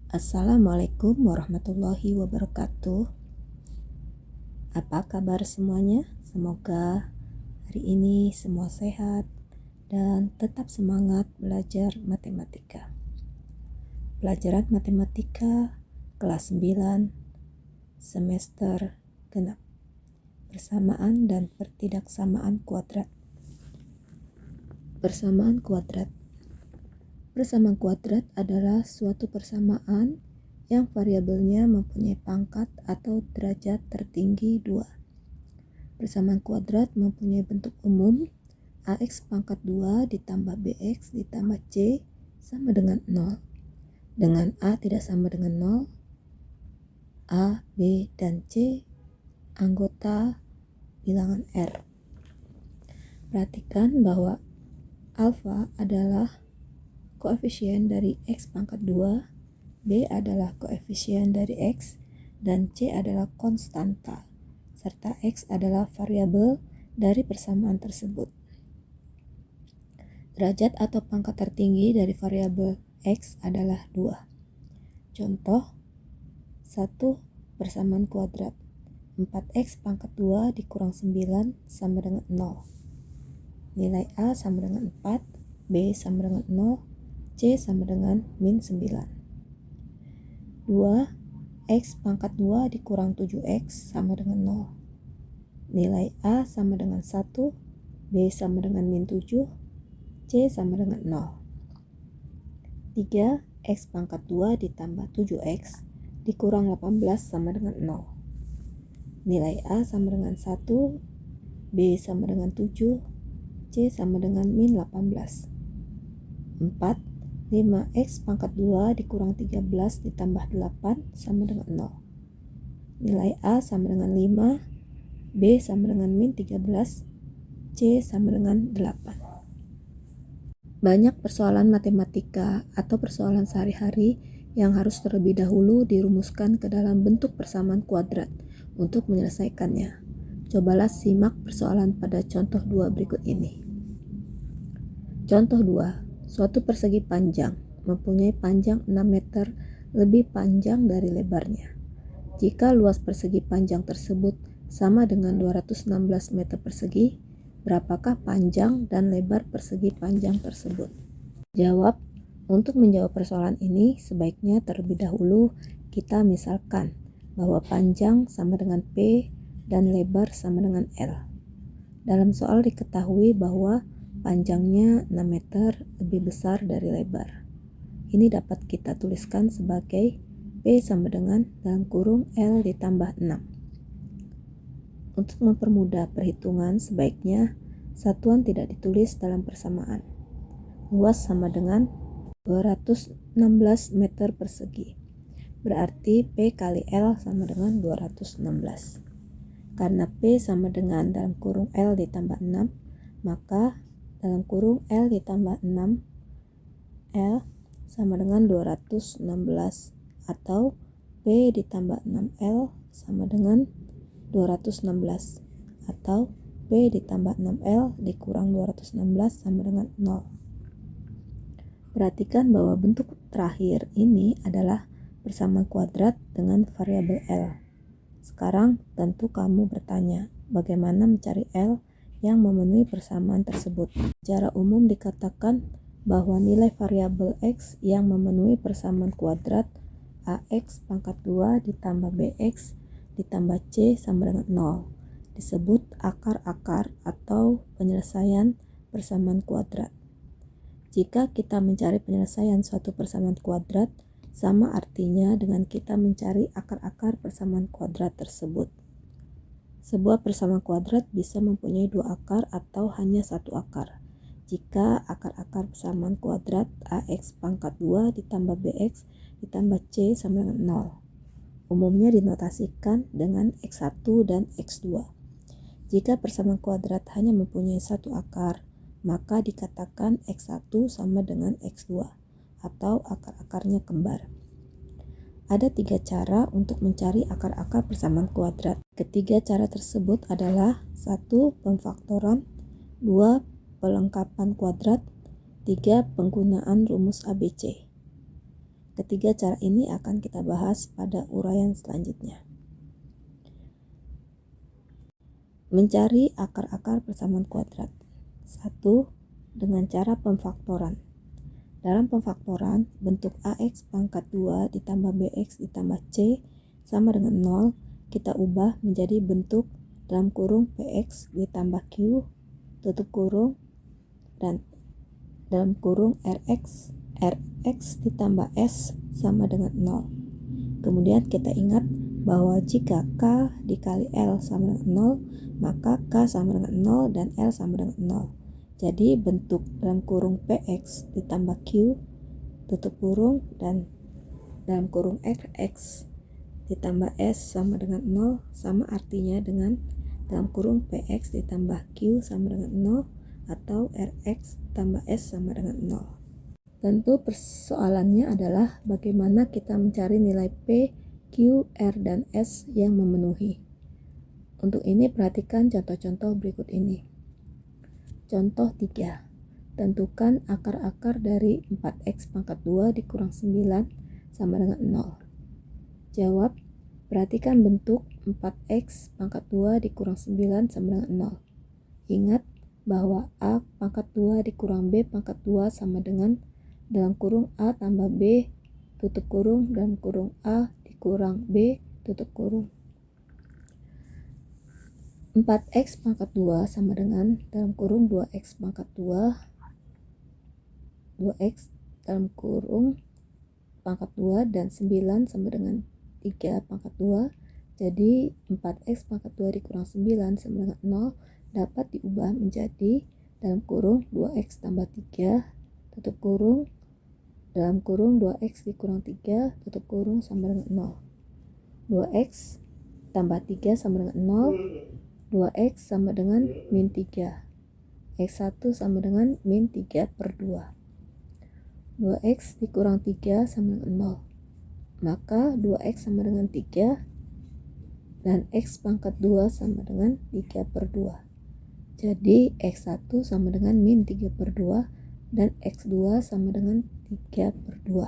Assalamualaikum warahmatullahi wabarakatuh. Apa kabar semuanya? Semoga hari ini semua sehat dan tetap semangat belajar matematika. Pelajaran matematika kelas 9 semester genap. Persamaan dan pertidaksamaan kuadrat. Persamaan kuadrat. Persamaan kuadrat adalah suatu persamaan yang variabelnya mempunyai pangkat atau derajat tertinggi 2. Persamaan kuadrat mempunyai bentuk umum AX pangkat 2 ditambah BX ditambah C sama dengan 0. Dengan A tidak sama dengan 0, A, B, dan C anggota bilangan R. Perhatikan bahwa alfa adalah koefisien dari X pangkat 2, B adalah koefisien dari X, dan C adalah konstanta, serta X adalah variabel dari persamaan tersebut. Derajat atau pangkat tertinggi dari variabel X adalah 2. Contoh 1. Persamaan kuadrat 4X pangkat 2 dikurang 9 sama dengan 0. Nilai A sama dengan 4, B sama dengan 0, C sama dengan min 9. 2. X pangkat 2 dikurang 7X sama dengan 0. Nilai A sama dengan 1, B sama dengan min 7, C sama dengan 0. 3. X pangkat 2 ditambah 7X dikurang 18 sama dengan 0. Nilai A sama dengan 1, B sama dengan 7, C sama dengan min 18. 4. 5X pangkat 2 dikurang 13 ditambah 8 sama dengan 0. Nilai A sama dengan 5, B sama dengan min 13, C sama dengan 8. Banyak persoalan matematika atau persoalan sehari-hari yang harus terlebih dahulu dirumuskan ke dalam bentuk persamaan kuadrat untuk menyelesaikannya. Cobalah simak persoalan pada contoh 2 berikut ini. Contoh 2. Suatu persegi panjang mempunyai panjang 6 meter lebih panjang dari lebarnya. Jika luas persegi panjang tersebut sama dengan 216 meter persegi, berapakah panjang dan lebar persegi panjang tersebut? Jawab. Untuk menjawab persoalan ini, sebaiknya terlebih dahulu kita misalkan bahwa panjang sama dengan P dan lebar sama dengan L. Dalam soal diketahui bahwa panjangnya 6 meter lebih besar dari lebar. Ini dapat kita tuliskan sebagai P sama dengan dalam kurung L ditambah 6. Untuk mempermudah perhitungan, sebaiknya satuan tidak ditulis dalam persamaan. Luas sama dengan 216 meter persegi. Berarti P kali L sama dengan 216. Karena P sama dengan dalam kurung L ditambah 6, maka dalam kurung L ditambah 6, L sama dengan 216 atau P ditambah 6L sama dengan 216 atau P ditambah 6L dikurang 216 sama dengan 0. Perhatikan bahwa bentuk terakhir ini adalah persamaan kuadrat dengan variabel L. Sekarang tentu kamu bertanya, bagaimana mencari L yang memenuhi persamaan tersebut? Secara umum dikatakan bahwa nilai variabel X yang memenuhi persamaan kuadrat AX pangkat 2 ditambah BX ditambah C sama dengan 0 disebut akar-akar atau penyelesaian persamaan kuadrat. Jika kita mencari penyelesaian suatu persamaan kuadrat, sama artinya dengan kita mencari akar-akar persamaan kuadrat tersebut. Sebuah persamaan kuadrat bisa mempunyai 2 akar atau hanya 1 akar. Jika akar-akar persamaan kuadrat AX pangkat 2 ditambah BX ditambah C sama dengan 0. Umumnya dinotasikan dengan X1 dan X2. Jika persamaan kuadrat hanya mempunyai 1 akar, maka dikatakan X1 sama dengan X2 atau akar-akarnya kembar. Ada 3 cara untuk mencari akar-akar persamaan kuadrat. Ketiga cara tersebut adalah 1. Pemfaktoran, 2. Pelengkapan kuadrat, 3. Penggunaan rumus ABC. Ketiga cara ini akan kita bahas pada uraian selanjutnya. Mencari akar-akar persamaan kuadrat. 1. Dengan cara pemfaktoran. Dalam pemfaktoran, bentuk AX pangkat 2 ditambah BX ditambah C sama dengan 0, kita ubah menjadi bentuk dalam kurung PX ditambah Q, tutup kurung, dan dalam kurung RX ditambah S sama dengan 0. Kemudian kita ingat bahwa jika K dikali L sama dengan 0, maka K sama dengan 0 dan L sama dengan 0. Jadi bentuk dalam kurung PX ditambah Q, tutup kurung, dan dalam kurung RX ditambah S sama dengan 0 sama artinya dengan dalam kurung PX ditambah Q sama dengan 0 atau RX tambah S sama dengan 0. Tentu persoalannya adalah bagaimana kita mencari nilai P, Q, R, dan S yang memenuhi. Untuk ini perhatikan contoh-contoh berikut ini. Contoh 3. Tentukan akar-akar dari 4x pangkat 2 dikurang 9 sama dengan 0. Jawab, perhatikan bentuk 4x pangkat 2 dikurang 9 sama dengan 0. Ingat bahwa A pangkat 2 dikurang B pangkat 2 sama dengan dalam kurung A tambah B tutup kurung dalam kurung A dikurang B tutup kurung. 4x pangkat 2 sama dengan dalam kurung 2x pangkat 2 2x dalam kurung pangkat 2 dan 9 sama dengan 3 pangkat 2. Jadi 4x pangkat 2 dikurang 9 sama dengan 0 dapat diubah menjadi dalam kurung 2x tambah 3 tutup kurung dalam kurung 2x dikurang 3 tutup kurung sama dengan 0. 2x tambah 3 sama dengan 0. 2x sama dengan min 3. X1 sama dengan min 3 per 2. 2x dikurang 3 sama dengan 0. Maka 2x sama dengan 3 dan x pangkat 2 sama dengan 3 per 2. Jadi x1 sama dengan min 3 per 2 dan x2 sama dengan 3 per 2.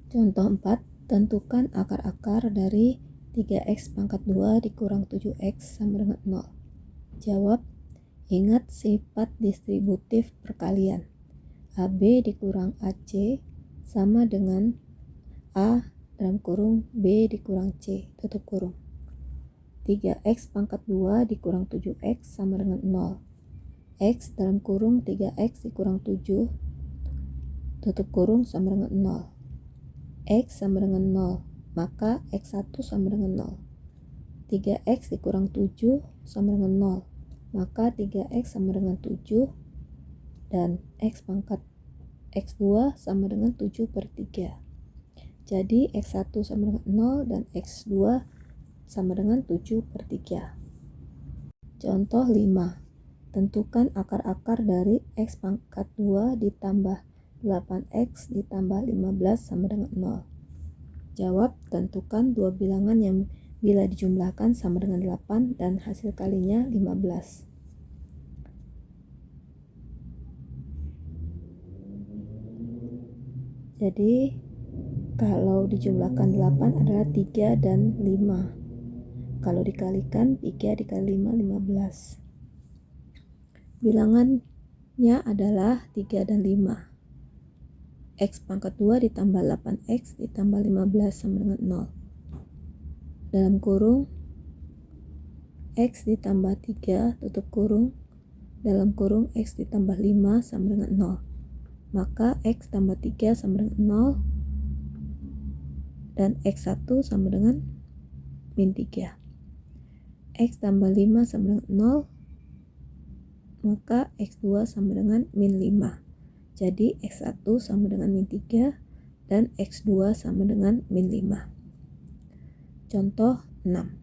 Contoh 4. Tentukan akar-akar dari 3x pangkat 2 dikurang 7x sama dengan 0. Jawab, ingat sifat distributif perkalian. AB dikurang AC sama dengan A dalam kurung B dikurang C tutup kurung. 3x pangkat 2 dikurang 7x sama dengan 0. X dalam kurung 3x dikurang 7 tutup kurung sama dengan 0. X sama dengan 0, maka X1 sama dengan 0. 3x dikurang 7 sama dengan 0, maka 3x sama dengan 7 dan x pangkat x2 sama dengan 7 per 3. Jadi x1 sama dengan 0 dan x2 sama dengan 7 per 3. Contoh 5. Tentukan akar-akar dari x pangkat 2 ditambah 8x ditambah 15 sama dengan 0. Jawab, tentukan dua bilangan yang bila dijumlahkan sama dengan 8 dan hasil kalinya 15. Jadi kalau dijumlahkan 8 adalah 3 dan 5. Kalau dikalikan 3 dikali 5, 15. Bilangannya adalah 3 dan 5. X pangkat 2 ditambah 8x ditambah 15 sama dengan 0. Dalam kurung X ditambah 3 tutup kurung dalam kurung X ditambah 5 sama dengan 0. Maka X tambah 3 sama dengan 0 dan X1 sama dengan min 3. X tambah 5 sama dengan 0, maka X2 sama dengan min 5. Jadi X1 sama dengan min 3 dan X2 sama dengan min 5. Contoh 6.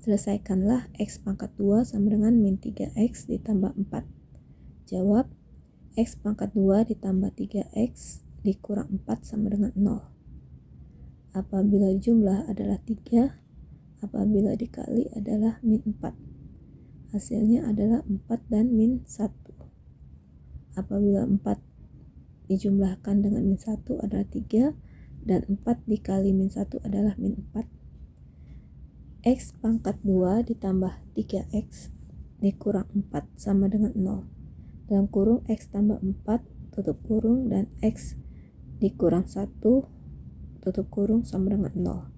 Selesaikanlah X pangkat 2 sama dengan min 3X ditambah 4. Jawab, X pangkat 2 ditambah 3X dikurang 4 sama dengan 0. Apabila jumlah adalah 3, apabila dikali adalah min 4. Hasilnya adalah 4 dan min 1. Apabila 4 dijumlahkan dengan min 1 adalah 3, dan 4 dikali min 1 adalah min 4. X pangkat 2 ditambah 3X dikurang 4 sama dengan 0. Dalam kurung X tambah 4 tutup kurung dan X dikurang 1 tutup kurung sama dengan 0.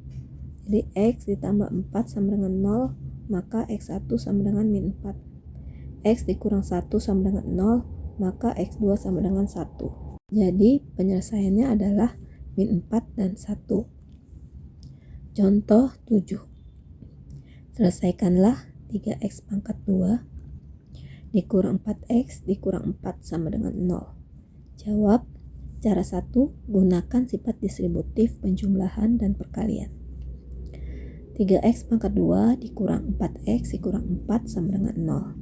Jadi X ditambah 4 sama dengan 0, maka X1 sama dengan min 4. X dikurang 1 sama dengan 0, maka X2 sama dengan 1. Jadi penyelesaiannya adalah min 4 dan 1. Contoh 7. Selesaikanlah 3X pangkat 2 dikurang 4X dikurang 4 sama dengan 0. Jawab. Cara 1, gunakan sifat distributif penjumlahan dan perkalian. 3X pangkat 2 dikurang 4X dikurang 4 sama dengan 0.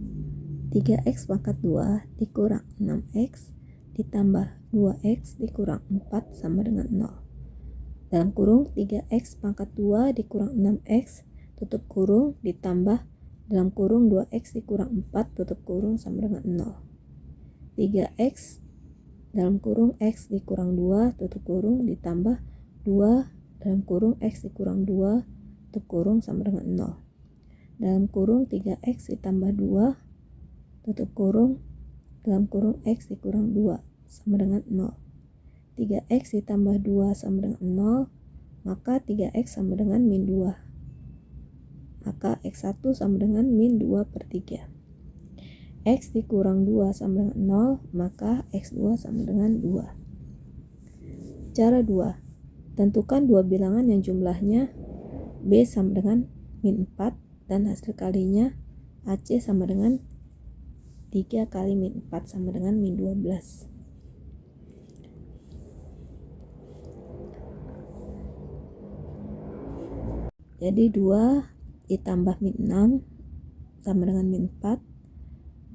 3X pangkat 2 dikurang 6X ditambah 2X dikurang 4 sama dengan 0. Dalam kurung 3X pangkat 2 dikurang 6X tutup kurung ditambah dalam kurung 2X dikurang 4 tutup kurung sama dengan 0. 3X dalam kurung X dikurang 2 tutup kurung ditambah 2 dalam kurung X dikurang 2 tutup kurung sama dengan 0. Dalam kurung 3X ditambah 2 tutup kurung dalam kurung X dikurang 2 sama dengan 0. 3X ditambah 2 sama dengan 0, maka 3X sama dengan min 2. Maka X1 sama dengan min 2 per 3. X dikurang 2 sama dengan 0, maka X2 sama dengan 2. Cara 2. Tentukan dua bilangan yang jumlahnya B sama dengan min 4 dan hasil kalinya AC sama dengan 3 kali min 4 sama dengan min 12. Jadi 2 ditambah min 6 sama dengan min 4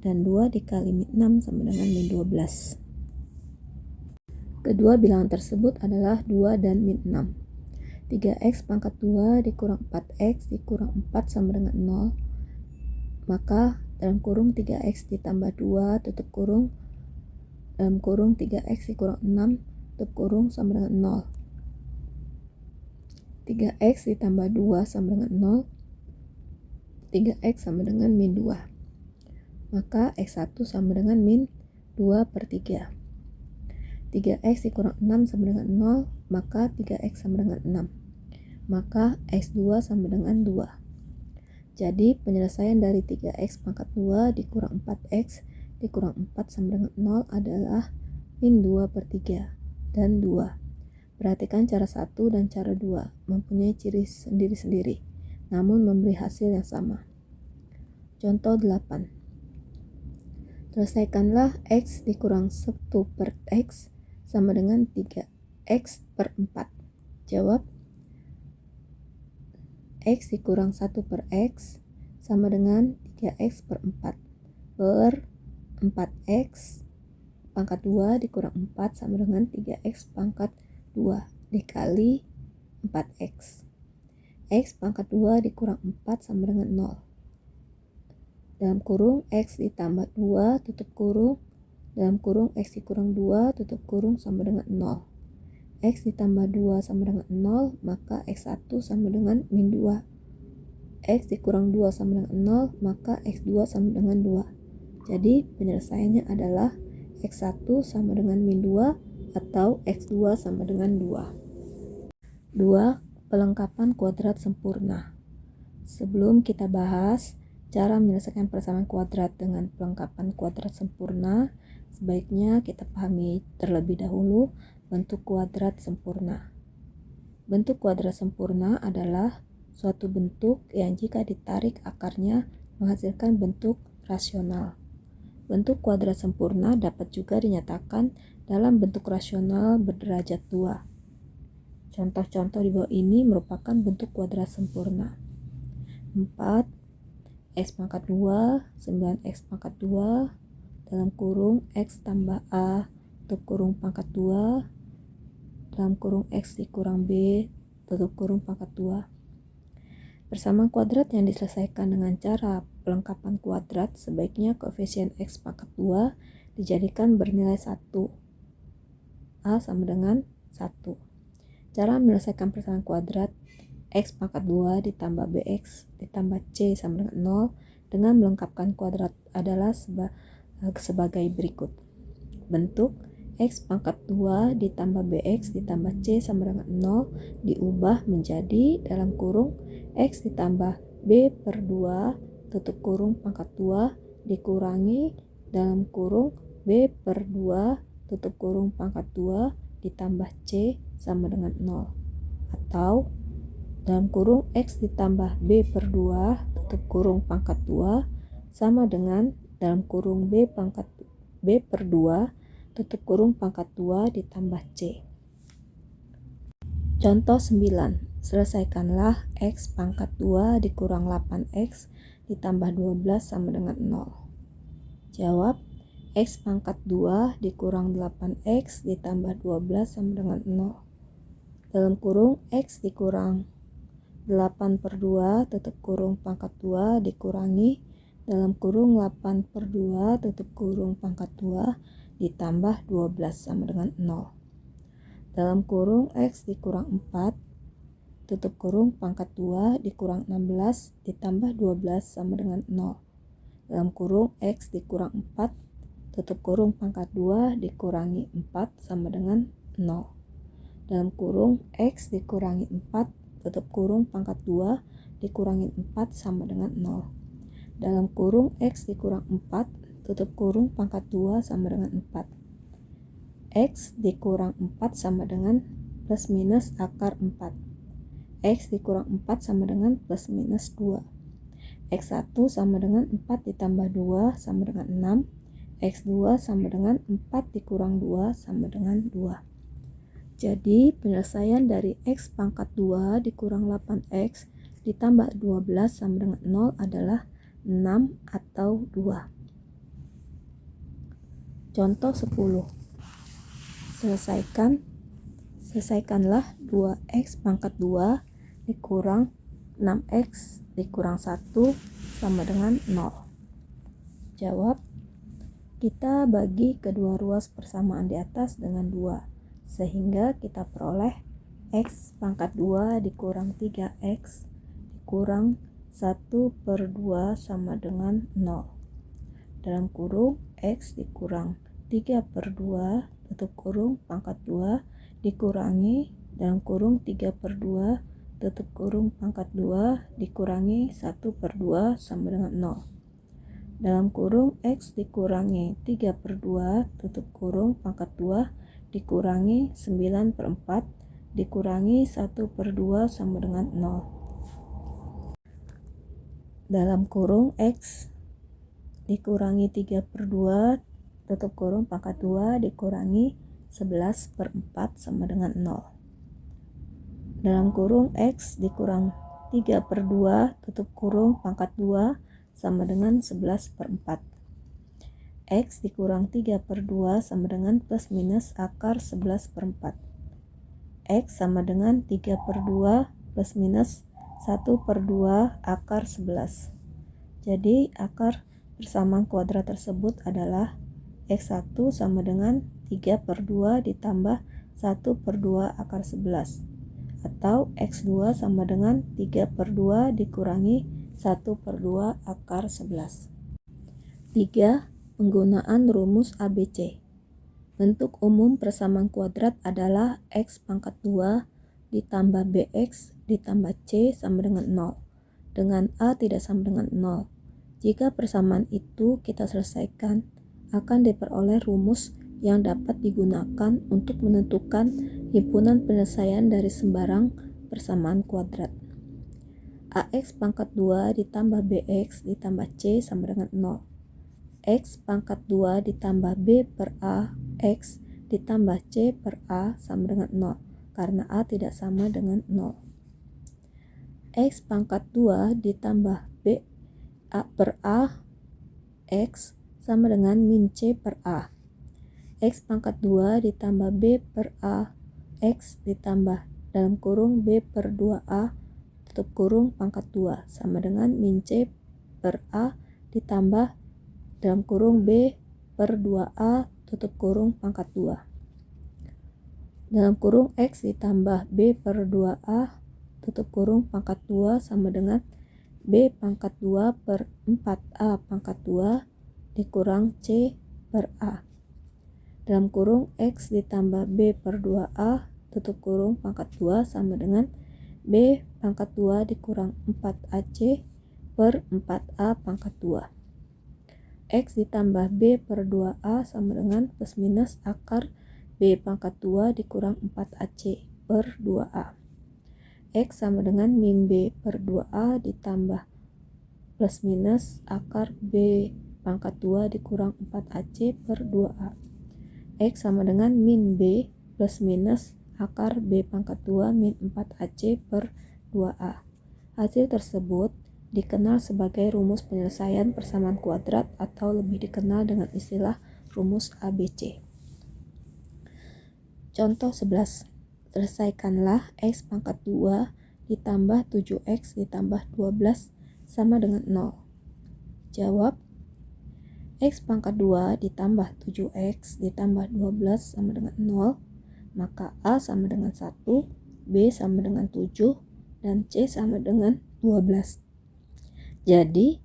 dan 2 dikali min 6 sama dengan min 12. Kedua bilangan tersebut adalah 2 dan min 6. 3X pangkat 2 dikurang 4X dikurang 4 sama dengan 0. Maka dalam kurung 3X ditambah 2 tutup kurung dalam kurung 3X dikurang 6 tutup kurung sama dengan 0. 3X ditambah 2 sama dengan 0. 3X sama dengan min 2. Maka X1 sama dengan min 2 per 3. 3X dikurang 6 sama dengan 0, maka 3X sama dengan 6. Maka X2 sama dengan 2. Jadi penyelesaian dari 3X pangkat 2 dikurang 4X dikurang 4 sama dengan 0 adalah min 2 per 3 dan 2. Perhatikan cara 1 dan cara 2 mempunyai ciri sendiri-sendiri, namun memberi hasil yang sama. Contoh 8. Selesaikanlah X dikurang 1 per X sama dengan 3X per 4. Jawab. X dikurang 1 per X sama dengan 3X per 4 per 4X pangkat 2 dikurang 4 sama dengan 3X pangkat 2 dikali 4X. X pangkat 2 dikurang 4 sama dengan 0. Dalam kurung X ditambah 2 tutup kurung dalam kurung X dikurang 2 tutup kurung sama dengan 0. X ditambah 2 sama dengan 0, maka X1 sama dengan min 2. X dikurang 2 sama dengan 0, maka X2 sama dengan 2. Jadi penyelesaiannya adalah X1 sama dengan min 2 atau X2 sama dengan 2. 2. Pelengkapan kuadrat sempurna. Sebelum kita bahas cara menyelesaikan persamaan kuadrat dengan pelengkapan kuadrat sempurna, sebaiknya kita pahami terlebih dahulu bentuk kuadrat sempurna. Bentuk kuadrat sempurna adalah suatu bentuk yang jika ditarik akarnya menghasilkan bentuk rasional. Bentuk kuadrat sempurna dapat juga dinyatakan dalam bentuk rasional berderajat 2. Contoh-contoh di bawah ini merupakan bentuk kuadrat sempurna. 4 X pangkat 2, 9X pangkat 2, dalam kurung X tambah A, tutup kurung pangkat 2, dalam kurung X dikurang B, tutup kurung pangkat 2. Persamaan kuadrat yang diselesaikan dengan cara pelengkapan kuadrat sebaiknya koefisien X pangkat 2 dijadikan bernilai 1. A sama dengan 1. Cara menyelesaikan persamaan kuadrat X pangkat 2 ditambah BX ditambah C sama dengan 0 dengan melengkapkan kuadrat adalah sebagai berikut. Bentuk X pangkat 2 ditambah BX ditambah C sama dengan 0 diubah menjadi dalam kurung X ditambah B per 2 tutup kurung pangkat 2 dikurangi dalam kurung B per 2 tutup kurung pangkat 2 ditambah C sama dengan 0. Atau dalam kurung X ditambah B per 2 tutup kurung pangkat 2 sama dengan dalam kurung B per 2 tutup kurung pangkat 2 ditambah C. Contoh 9. Selesaikanlah X pangkat 2 dikurang 8X ditambah 12 sama dengan 0. Jawab, X pangkat 2 dikurang 8X ditambah 12 sama dengan 0. Dalam kurung X dikurang 8 per 2 tutup kurung pangkat 2 dikurangi dalam kurung 8 per 2 tutup kurung pangkat 2 ditambah 12 sama dengan 0. Dalam kurung X dikurang 4 tutup kurung pangkat 2 dikurang 16 ditambah 12 sama dengan 0. Dalam kurung X dikurang 4 tutup kurung pangkat 2 dikurangi 4 sama dengan 0. Dalam kurung X dikurangi 4 tutup kurung pangkat 2 dikurangi 4 sama dengan 0. Dalam kurung X dikurang 4 tutup kurung pangkat 2 sama dengan 4. X dikurang 4 sama dengan plus minus akar 4. X dikurang 4 sama dengan plus minus 2. X1 sama dengan 4 ditambah 2 sama dengan 6. X2 sama dengan 4 dikurang 2 sama dengan 2. Jadi penyelesaian dari X pangkat 2 dikurang 8X ditambah 12 sama dengan 0 adalah 6 atau 2. Contoh 10. Selesaikanlah 2X pangkat 2 dikurang 6X dikurang 1 sama dengan 0. Jawab, kita bagi kedua ruas persamaan di atas dengan 2. Sehingga kita peroleh X pangkat 2 dikurang 3X dikurang 1 per 2 sama dengan 0. Dalam kurung X dikurang 3 per 2 tutup kurung pangkat 2 dikurangi dalam kurung 3 per 2 tutup kurung pangkat 2 dikurangi 1 per 2 sama dengan 0. Dalam kurung X dikurangi 3 per 2 tutup kurung pangkat 2 dikurangi 9 per 4 dikurangi 1 per 2 sama dengan 0. Dalam kurung X dikurangi 3 per 2 tutup kurung pangkat 2 dikurangi 11 per 4 sama dengan 0. Dalam kurung X dikurang 3 per 2 tutup kurung pangkat 2 sama dengan 11 per 4. X dikurang 3 per 2 sama dengan plus minus akar 11 per 4. X sama dengan 3 per 2 plus minus 1 per 2 akar 11. Jadi akar persamaan kuadrat tersebut adalah X1 sama dengan 3 per 2 ditambah 1 per 2 akar 11. Atau X2 sama dengan 3 per 2 dikurangi 1 per 2 akar 11. 3. Penggunaan rumus ABC. Bentuk umum persamaan kuadrat adalah X pangkat 2 ditambah BX ditambah C sama dengan 0, dengan A tidak sama dengan 0. Jika persamaan itu kita selesaikan, akan diperoleh rumus yang dapat digunakan untuk menentukan himpunan penyelesaian dari sembarang persamaan kuadrat. AX pangkat 2 ditambah BX ditambah C sama dengan 0. X pangkat 2 ditambah B per A X ditambah C per A sama dengan 0, karena A tidak sama dengan 0. X pangkat 2 ditambah B A per A X sama dengan min C per A. X pangkat 2 ditambah B per A X ditambah dalam kurung B per 2A tutup kurung pangkat 2 sama dengan min C per A ditambah dalam kurung B per 2A tutup kurung pangkat 2. Dalam kurung X ditambah B per 2A tutup kurung pangkat 2 sama dengan B pangkat 2 per 4A pangkat 2 dikurang C per A. Dalam kurung X ditambah B per 2A tutup kurung pangkat 2 sama dengan B pangkat 2 dikurang 4AC per 4A pangkat 2. X ditambah B per 2A sama dengan plus minus akar B pangkat 2 dikurang 4AC per 2A. X sama dengan min B per 2A ditambah plus minus akar B pangkat 2 dikurang 4AC per 2A. X sama dengan min B plus minus akar B pangkat 2 min 4AC per 2A. Hasil tersebut dikenal sebagai rumus penyelesaian persamaan kuadrat atau lebih dikenal dengan istilah rumus ABC. Contoh 11. Selesaikanlah X pangkat 2 ditambah 7X ditambah 12 sama dengan 0. Jawab, X pangkat 2 ditambah 7X ditambah 12 sama dengan 0, maka A sama dengan 1, B sama dengan 7, dan C sama dengan 12. Jadi,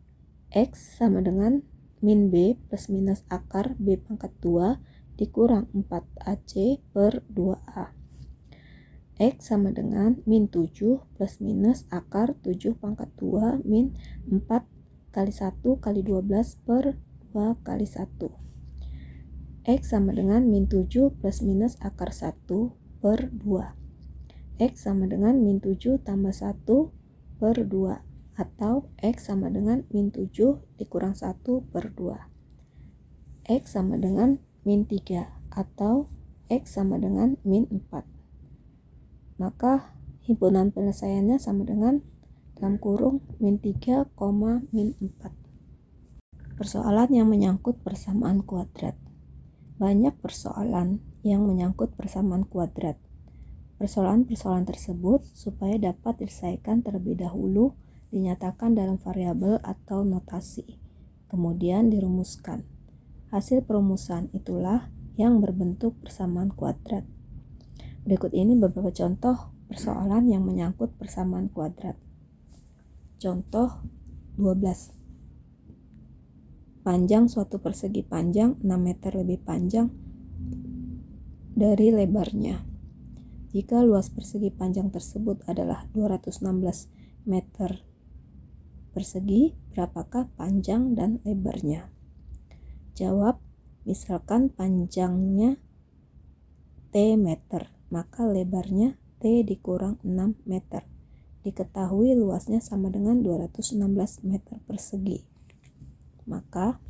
X sama dengan min B plus minus akar B pangkat 2 dikurang 4AC per 2A. X sama dengan min 7 plus minus akar 7 pangkat 2 min 4 kali 1 kali 12 per 2 kali 1. X sama dengan min 7 plus minus akar 1 per 2. X sama dengan min 7 tambah 1 per 2. Atau X sama dengan min 7 dikurang 1 per 2. X sama dengan min 3 atau X sama dengan min 4. Maka himpunan penyelesaiannya sama dengan dalam kurung min 3, min 4. Persoalan yang menyangkut persamaan kuadrat. Banyak persoalan yang menyangkut persamaan kuadrat. Persoalan-persoalan tersebut supaya dapat diselesaikan terlebih dahulu dinyatakan dalam variabel atau notasi, kemudian dirumuskan. Hasil perumusan itulah yang berbentuk persamaan kuadrat. Berikut ini beberapa contoh persoalan yang menyangkut persamaan kuadrat. Contoh 12. Panjang suatu persegi panjang 6 meter lebih panjang dari lebarnya. Jika luas persegi panjang tersebut adalah 216 meter persegi, berapakah panjang dan lebarnya? Jawab, misalkan panjangnya T meter, maka lebarnya T dikurang 6 meter. Diketahui luasnya sama dengan 216 meter persegi. Maka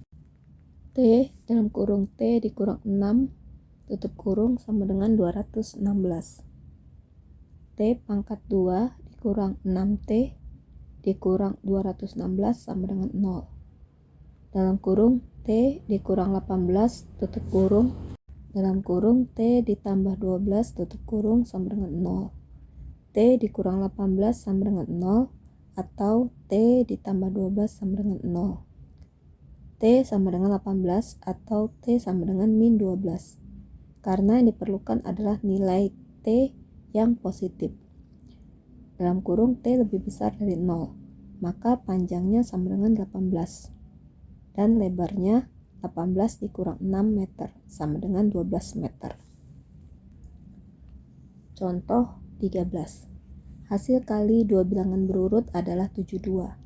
T dalam kurung T dikurang 6 tutup kurung sama dengan 216. T pangkat 2 dikurang 6T dikurang 216 sama dengan 0. Dalam kurung T dikurang 18 tutup kurung dalam kurung T ditambah 12 tutup kurung sama dengan 0. T dikurang 18 sama dengan 0 atau T ditambah 12 sama dengan 0. T sama dengan 18 atau T sama dengan min 12. Karena yang diperlukan adalah nilai T yang positif. Dalam kurung T lebih besar dari 0, maka panjangnya sama dengan 18 dan lebarnya 18 dikurang 6 meter sama dengan 12 meter. Contoh 13. Hasil kali dua bilangan berurut adalah 72.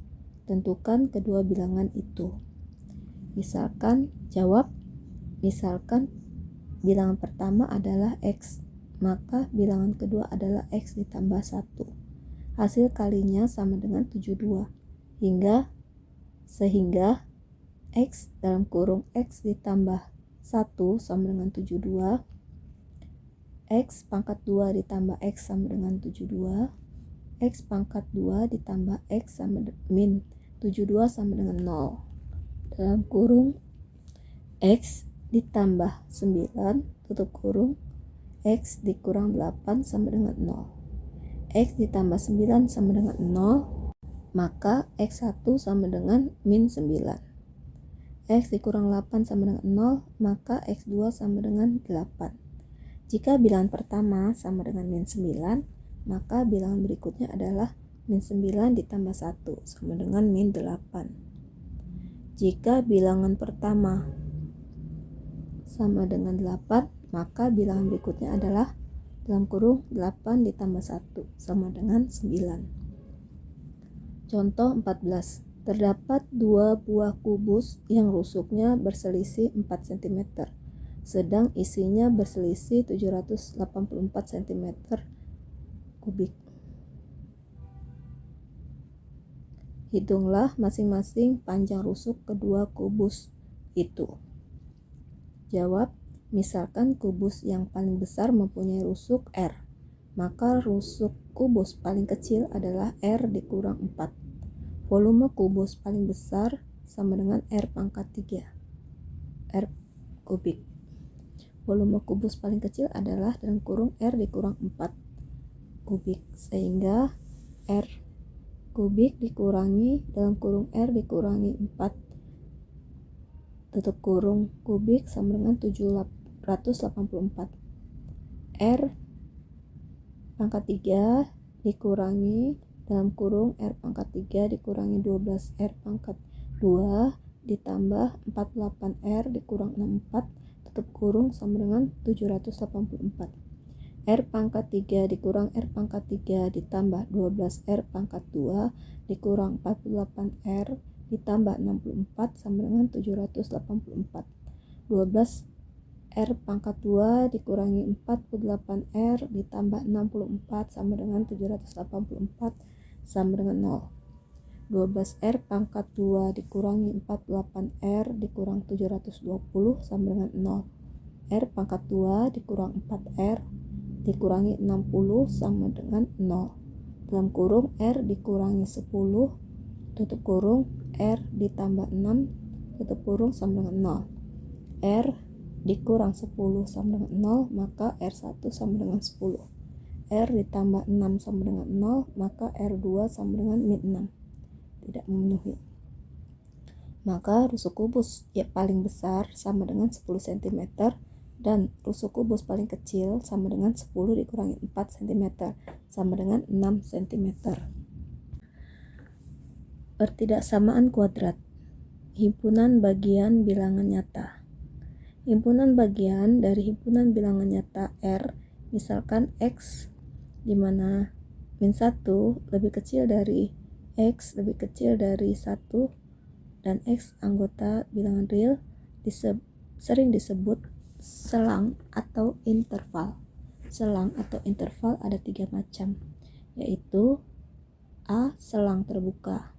Tentukan kedua bilangan itu. Misalkan bilangan pertama adalah X, maka bilangan kedua adalah X ditambah 1. Hasil kalinya sama dengan 72 sehingga X dalam kurung X ditambah 1 sama dengan 72, X pangkat 2 ditambah X sama dengan 72, X pangkat 2 ditambah X sama min 72 sama dengan 0. Dalam kurung X ditambah 9 tutup kurung X dikurang 8 sama dengan 0. X ditambah 9 sama dengan 0, maka X1 sama dengan min 9. X dikurang 8 sama dengan 0, maka X2 sama dengan 8. Jika bilangan pertama sama dengan min 9, maka bilangan berikutnya adalah min 9 ditambah 1 sama dengan min 8. Jika bilangan pertama sama dengan 8, maka bilangan berikutnya adalah dalam kurung 8 ditambah 1 sama dengan 9. Contoh 14. Terdapat 2 buah kubus yang rusuknya berselisih 4 cm, sedang isinya berselisih 784 cm kubik. Hitunglah masing-masing panjang rusuk kedua kubus itu. Jawab, misalkan kubus yang paling besar mempunyai rusuk R, maka rusuk kubus paling kecil adalah R dikurang 4. Volume kubus paling besar sama dengan R pangkat 3 R kubik. Volume kubus paling kecil adalah dalam kurung R dikurang 4 kubik, sehingga R kubik dikurangi dalam kurung R dikurangi 4 tutup kurung kubik sama dengan 784. R pangkat 3 dikurangi dalam kurung R pangkat 3 dikurangi 12 R pangkat 2 ditambah 48R dikurang 64 tutup kurung sama dengan 784. R pangkat 3 dikurang R pangkat 3 ditambah 12R pangkat 2 dikurang 48R ditambah 64 sama dengan 784. 12R pangkat 2 dikurangi 48R ditambah 64 sama dengan 784 sama dengan 0. 12R pangkat 2 dikurangi 48R dikurang 720 sama dengan 0. R pangkat 2 dikurang 4R dikurangi 60 sama dengan 0. Dalam kurung R dikurangi 10 tutup kurung R ditambah 6 tutup kurung sama dengan 0. R dikurang 10 sama dengan 0, maka R1 sama dengan 10. R ditambah 6 sama dengan 0, maka R2 sama dengan min 6. Tidak memenuhi. Maka rusuk kubus yang paling besar sama dengan 10 cm dan rusuk kubus paling kecil sama dengan 10 dikurangi 4 cm sama dengan 6 cm. Pertidaksamaan kuadrat. Himpunan bagian bilangan nyata. Himpunan bagian dari himpunan bilangan nyata R, misalkan X, di mana min 1 lebih kecil dari X lebih kecil dari 1 dan X anggota bilangan real, sering disebut selang atau interval. Selang atau interval ada 3 macam, yaitu A. Selang terbuka,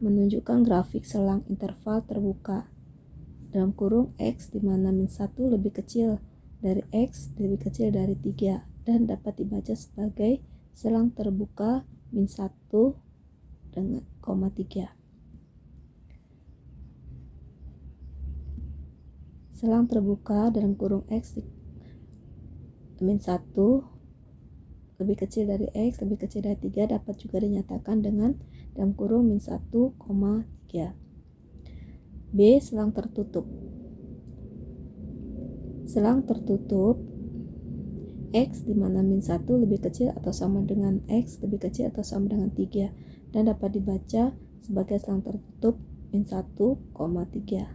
menunjukkan grafik selang interval terbuka dalam kurung X di mana min 1 lebih kecil dari X lebih kecil dari 3 dan dapat dibaca sebagai selang terbuka min 1 dengan 3. Selang terbuka dalam kurung X min 1 lebih kecil dari X lebih kecil dari 3 dapat juga dinyatakan dengan dalam kurung min 1, 3. B. Selang tertutup. Selang tertutup X di mana min 1 lebih kecil atau sama dengan X lebih kecil atau sama dengan 3 dan dapat dibaca sebagai selang tertutup min 1, 3.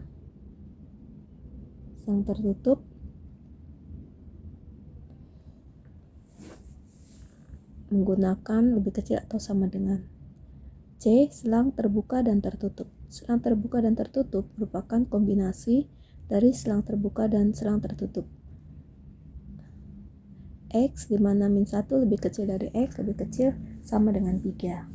Selang tertutup menggunakan lebih kecil atau sama dengan. C. Selang terbuka dan tertutup. Selang terbuka dan tertutup merupakan kombinasi dari selang terbuka dan selang tertutup. X di mana min 1 lebih kecil dari X lebih kecil sama dengan 3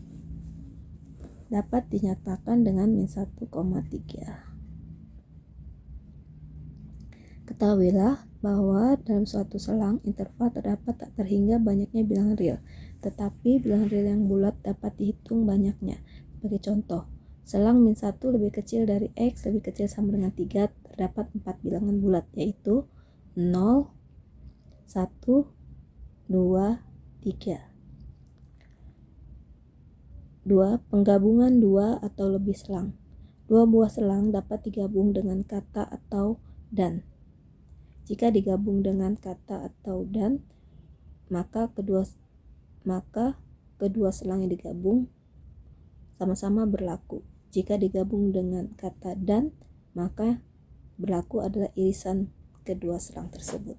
dapat dinyatakan dengan min 1, 3. Ketahuilah bahwa dalam suatu selang interval terdapat tak terhingga banyaknya bilangan real, tetapi bilangan real yang bulat dapat dihitung banyaknya. Sebagai contoh, selang min 1 lebih kecil dari X lebih kecil sama dengan 3 terdapat 4 bilangan bulat, yaitu 0, 1, 2, 3. 2. Penggabungan 2 atau lebih selang. 2 buah selang dapat digabung dengan kata atau dan. Jika digabung dengan kata atau dan, maka kedua selang yang digabung sama-sama berlaku. Jika digabung dengan kata dan, maka berlaku adalah irisan kedua selang tersebut.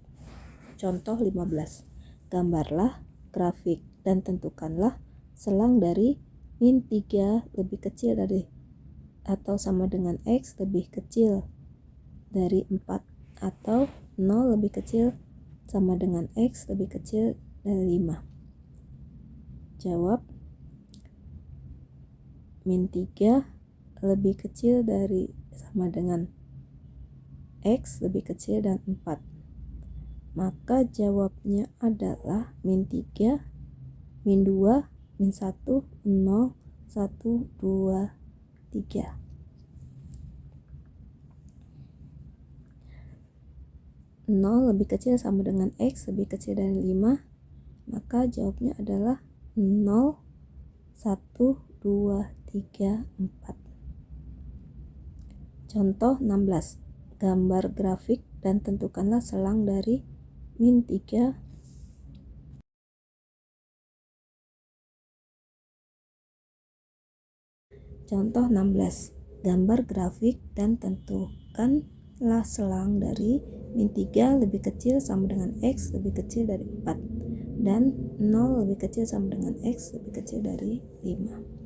Contoh 15. Gambarlah grafik dan tentukanlah selang dari min 3 lebih kecil dari atau sama dengan X lebih kecil dari 4 atau 0 lebih kecil sama dengan X lebih kecil dari 5. Jawab, min 3 lebih kecil dari sama dengan X lebih kecil dan 4. Maka jawabnya adalah min 3, min 2, min 1, 0, 1, 2, 3. Nol lebih kecil sama dengan X lebih kecil dari 5, maka jawabnya adalah 0, 1, 2, 3, 4. Contoh 16. Gambar grafik dan tentukanlah selang dari min 3 Contoh 16. Gambar grafik dan tentukanlah selang dari min 3 lebih kecil sama dengan X lebih kecil dari 4 dan 0 lebih kecil sama dengan X lebih kecil dari 5.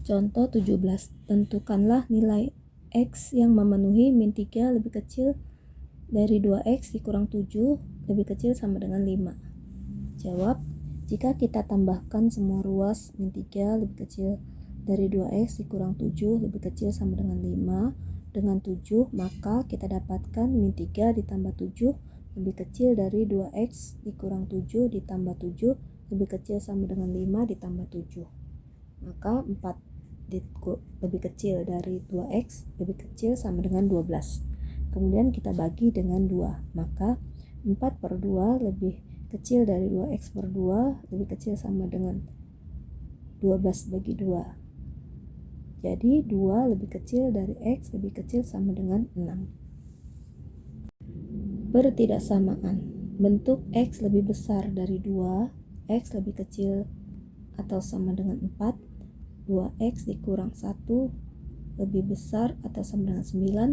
Contoh 17. Tentukanlah nilai X yang memenuhi min 3 lebih kecil dari 2X dikurang 7 lebih kecil sama dengan 5. Jawab, jika kita tambahkan semua ruas min 3 lebih kecil dari 2X dikurang 7 lebih kecil sama dengan 5 dengan 7, maka kita dapatkan min 3 ditambah 7 lebih kecil dari 2X dikurang 7 ditambah 7 lebih kecil sama dengan 5 ditambah 7. Maka 4 lebih kecil dari 2X lebih kecil sama dengan 12. Kemudian kita bagi dengan 2, maka 4/2 lebih kecil dari 2X per 2 lebih kecil sama dengan 12 bagi 2. Jadi 2 lebih kecil dari X lebih kecil sama dengan 6. Pertidaksamaan. Bentuk X lebih besar dari 2, X lebih kecil atau sama dengan 4, 2X dikurang 1 lebih besar atau sama dengan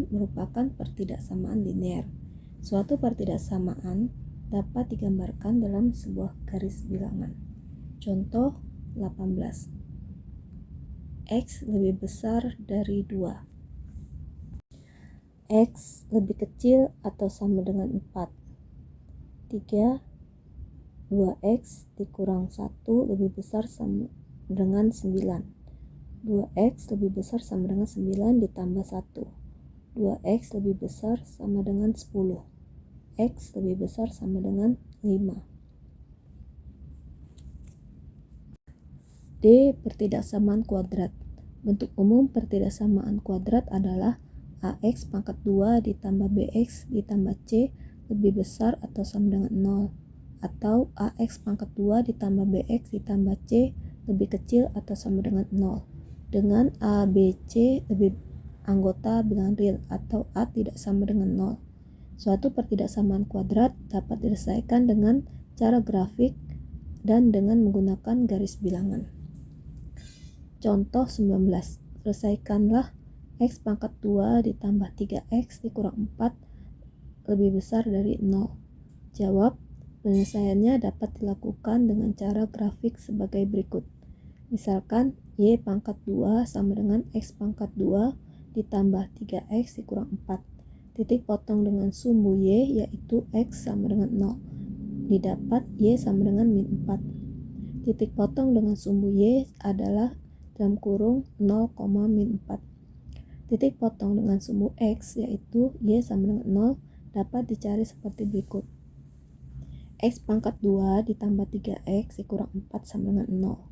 9 merupakan pertidaksamaan linear. Suatu pertidaksamaan dapat digambarkan dalam sebuah garis bilangan. Contoh 18. X lebih besar dari 2. X lebih kecil atau sama dengan 4. 3. 2X dikurang 1 lebih besar sama dengan 9. 2X lebih besar sama dengan 9 ditambah 1. 2X lebih besar sama dengan 10. X lebih besar sama dengan 5. D. Pertidaksamaan kuadrat. Bentuk umum pertidaksamaan kuadrat adalah AX pangkat 2 ditambah BX ditambah C lebih besar atau sama dengan 0, atau AX pangkat 2 ditambah BX ditambah C lebih kecil atau sama dengan 0, dengan A, B, C lebih anggota bilangan real atau A tidak sama dengan 0. Suatu pertidaksamaan kuadrat dapat diselesaikan dengan cara grafik dan dengan menggunakan garis bilangan. Contoh 19. Selesaikanlah X pangkat 2 ditambah 3X dikurang 4 lebih besar dari 0. Jawab, penyelesaiannya dapat dilakukan dengan cara grafik sebagai berikut. Misalkan Y pangkat 2 sama dengan X pangkat 2 ditambah 3X dikurang 4. Titik potong dengan sumbu Y yaitu X sama dengan 0. Didapat Y sama dengan min 4. Titik potong dengan sumbu Y adalah dalam kurung 0, min 4. Titik potong dengan sumbu X yaitu Y sama dengan 0 dapat dicari seperti berikut. X pangkat 2 ditambah 3X dikurang 4 sama dengan 0.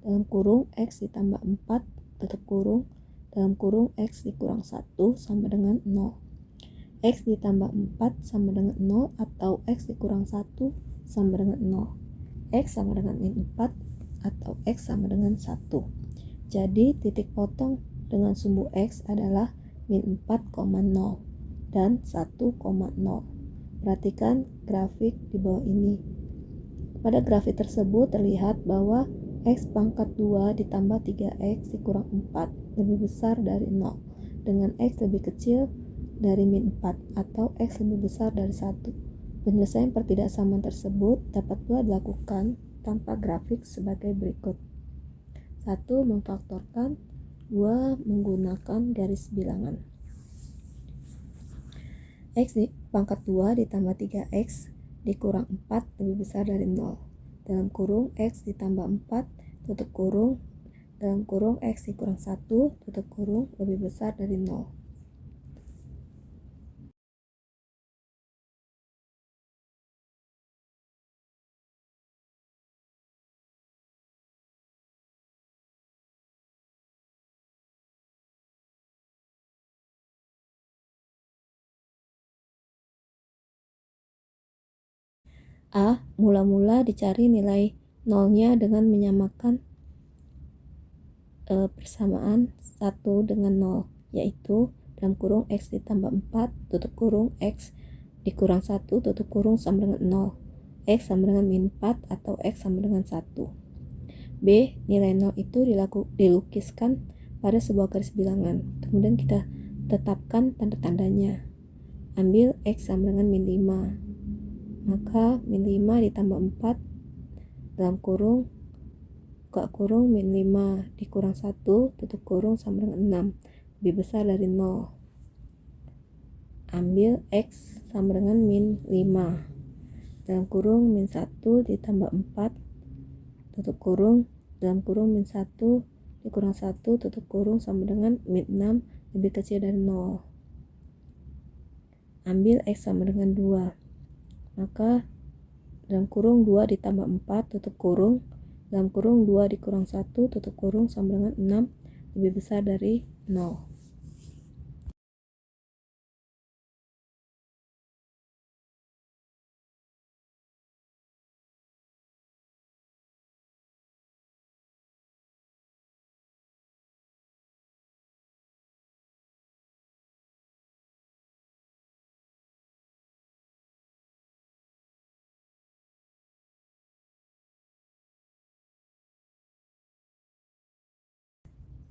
Dalam kurung X ditambah 4 tutup kurung dalam kurung X dikurang 1 sama dengan 0. X ditambah 4 sama dengan 0 atau X dikurang 1 sama dengan 0. X sama dengan min 4 atau X sama dengan 1. Jadi titik potong dengan sumbu X adalah min 4,0 dan 1,0. Perhatikan grafik di bawah ini. Pada grafik tersebut terlihat bahwa X pangkat 2 ditambah 3X dikurang 4 lebih besar dari 0, dengan X lebih kecil dari min 4 atau X lebih besar dari 1. Penyelesaian pertidaksamaan tersebut dapat pula dilakukan tanpa grafik sebagai berikut. 1. Memfaktorkan. 2. Menggunakan garis bilangan. X pangkat 2 ditambah 3X dikurang 4 lebih besar dari 0. Dalam kurung X ditambah 4 tutup kurung dalam kurung X dikurang 1 tutup kurung lebih besar dari 0. A. Mula-mula dicari nilai nolnya dengan menyamakan persamaan 1 dengan 0, yaitu dalam kurung X ditambah 4 tutup kurung X dikurang 1 tutup kurung sama dengan 0, X sama dengan min 4 atau X sama dengan 1. B. Nilai 0 itu dilukiskan pada sebuah garis bilangan, kemudian kita tetapkan tanda-tandanya. Ambil X sama dengan min 5, maka min 5 ditambah 4 dalam kurung buka kurung min 5 dikurang 1 tutup kurung sama dengan 6 lebih besar dari 0. Ambil X sama dengan min 5 dalam kurung min 1 ditambah 4 tutup kurung dalam kurung min 1 dikurang 1 tutup kurung sama dengan min 6 lebih kecil dari 0. Ambil X sama dengan 2, maka dalam kurung 2 ditambah 4 tutup kurung dalam kurung 2 dikurang 1 tutup kurung sama dengan 6 lebih besar dari 0.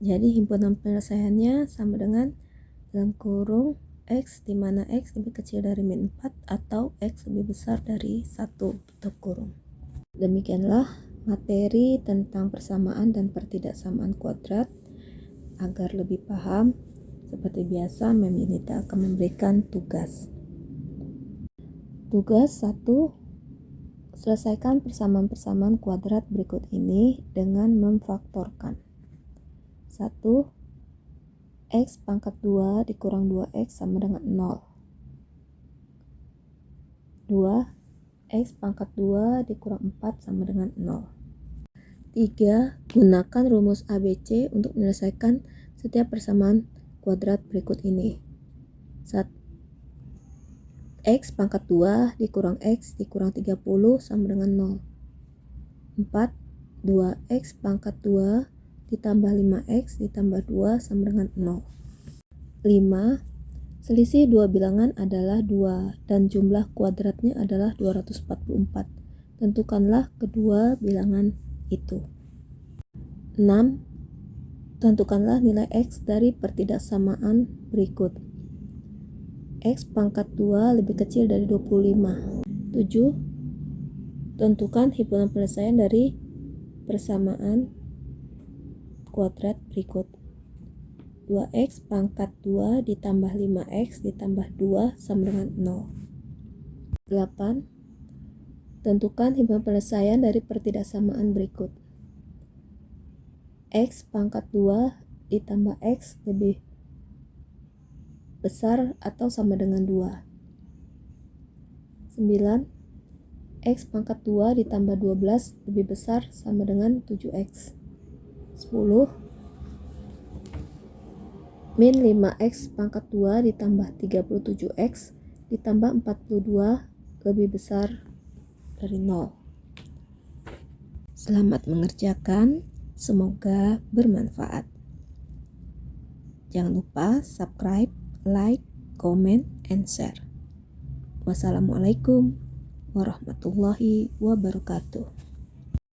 Jadi himpunan penyelesaiannya sama dengan dalam kurung X di mana X lebih kecil dari min 4 atau X lebih besar dari 1 tutup kurung. Demikianlah materi tentang persamaan dan pertidaksamaan kuadrat. Agar lebih paham, seperti biasa Mem Yunita akan memberikan tugas. Tugas 1. Selesaikan persamaan-persamaan kuadrat berikut ini dengan memfaktorkan. 1. X pangkat 2 dikurang 2X sama dengan 0. 2. X pangkat 2 dikurang 4 sama dengan 0. 3. Gunakan rumus ABC untuk menyelesaikan setiap persamaan kuadrat berikut ini. 1. X pangkat 2 dikurang X dikurang 30 sama dengan 0. 4. 2X pangkat 2 ditambah 5X ditambah 2 sama dengan 0. 5. Selisih dua bilangan adalah 2 dan jumlah kuadratnya adalah 244. Tentukanlah kedua bilangan itu. 6. Tentukanlah nilai X dari pertidaksamaan berikut. X pangkat 2 lebih kecil dari 25. 7. Tentukan himpunan penyelesaian dari persamaan kuadrat berikut. 2X pangkat 2 ditambah 5X ditambah 2 sama dengan 0. 8. Tentukan himpunan penyelesaian dari pertidaksamaan berikut. X pangkat 2 ditambah X lebih besar atau sama dengan 2. 9. X pangkat 2 ditambah 12 lebih besar sama dengan 7X. 10. Min 5X pangkat 2 ditambah 37X ditambah 42 lebih besar dari 0. Selamat mengerjakan, semoga bermanfaat. Jangan lupa subscribe, like, comment, and share. Wassalamualaikum warahmatullahi wabarakatuh.